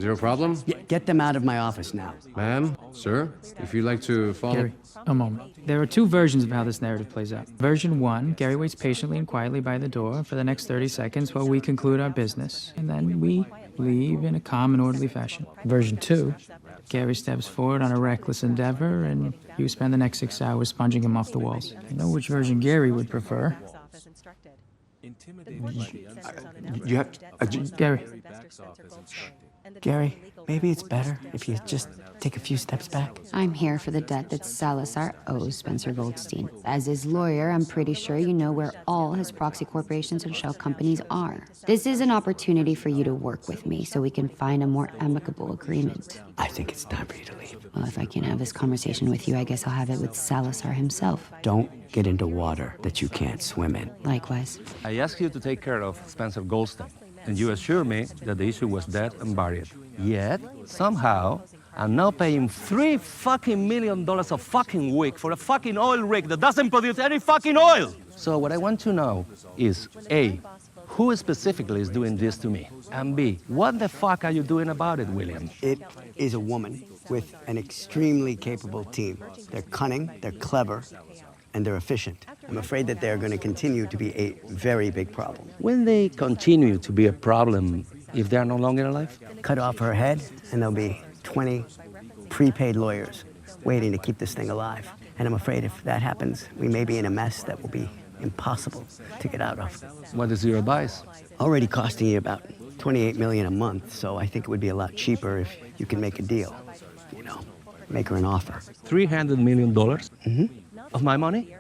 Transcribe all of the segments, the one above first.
Is there a problem? Yeah, get them out of my office now. Ma'am, sir, if you'd like to follow... Gary, a moment. There are two versions of how this narrative plays out. Version 1, Gary waits patiently and quietly by the door for the next 30 seconds while we conclude our business, and then we leave in a calm and orderly fashion. Version 2, Gary steps forward on a reckless endeavor, and you spend the next 6 hours sponging him off the walls. I know which version Gary would prefer. You have... Gary. Gary, maybe it's better if you just take a few steps back. I'm here for the debt that Salazar owes Spencer Goldstein. As his lawyer, I'm pretty sure you know where all his proxy corporations and shell companies are. This is an opportunity for you to work with me so we can find a more amicable agreement. I think it's time for you to leave. Well, if I can't have this conversation with you, I guess I'll have it with Salazar himself. Don't get into water that you can't swim in. Likewise. I asked you to take care of Spencer Goldstein, and you assured me that the issue was dead and buried. Yet, somehow, I'm now paying $3 million a fucking week for a fucking oil rig that doesn't produce any fucking oil! So what I want to know is, A, who specifically is doing this to me? And B, what the fuck are you doing about it, William? It is a woman with an extremely capable team. They're cunning, they're clever, and they're efficient. I'm afraid that they're going to continue to be a very big problem. Will they continue to be a problem if they are no longer alive? Cut off her head, and there'll be 20 prepaid lawyers waiting to keep this thing alive. And I'm afraid if that happens, we may be in a mess that will be impossible to get out of. What is your advice? Already costing you about $28 million a month, so I think it would be a lot cheaper if you can make a deal. You know, make her an offer. $300 million? Of my money?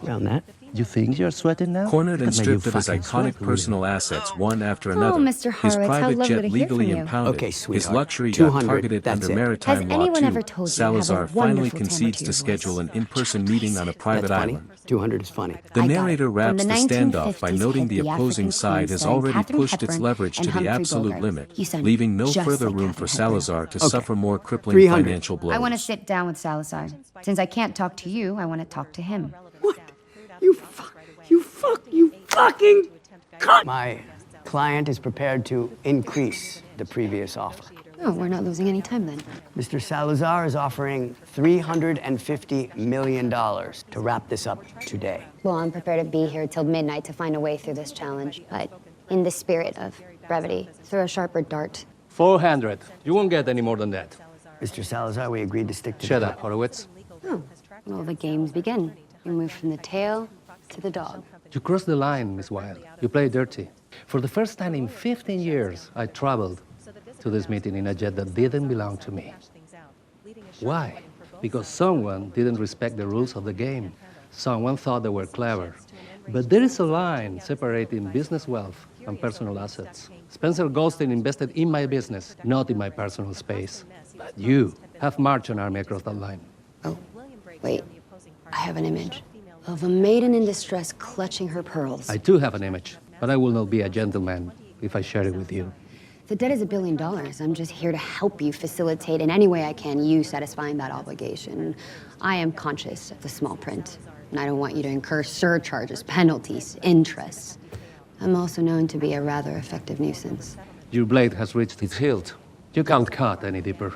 Around that. You think you're sweating now? Cornered and stripped of his fucking iconic sweat. personal assets one after another. Mr. His Horowitz, how private lovely jet to hear legally from you. impounded. Okay, His sweetheart. luxury yacht 200, targeted that's under it. maritime Has law anyone 2. ever told you you have a Salazar finally wonderful concedes time to with your schedule voice? an in-person meeting on a private That's funny. island. 200 is funny. The I got it. narrator From wraps the the standoff by 1950s noting hit the the opposing African side queen has starring already Katharine pushed its Hepburn leverage and to the Humphrey absolute Bogart. limit, You sound leaving no just further like room for Katharine Hepburn. Salazar to Okay. suffer more crippling 300. financial blows. I want to sit down with Salazar. Since I can't talk to you, I want to talk to him. What? You fucking cunt! My client is prepared to increase the previous offer. Oh, we're not losing any time then. Mr. Salazar is offering $350 million to wrap this up today. Well, I'm prepared to be here till midnight to find a way through this challenge. But in the spirit of brevity, throw a sharper dart. 400. You won't get any more than that. Mr. Salazar, we agreed to stick to Shut the up, Horowitz. Oh, well, the games begin. You move from the tail to the dog. You crossed the line, Miss Wilde. You play dirty. For the first time in 15 years, I traveled to this meeting in a jet that didn't belong to me. Why? Because someone didn't respect the rules of the game. Someone thought they were clever. But there is a line separating business wealth and personal assets. Spencer Goldstein invested in my business, not in my personal space. But you have marched an army across that line. Oh, wait. I have an image of a maiden in distress clutching her pearls. I too have an image, but I will not be a gentleman if I share it with you. The debt is $1 billion. I'm just here to help you facilitate in any way I can you satisfying that obligation. I am conscious of the small print, and I don't want you to incur surcharges, penalties, interests. I'm also known to be a rather effective nuisance. Your blade has reached its hilt. You can't cut any deeper.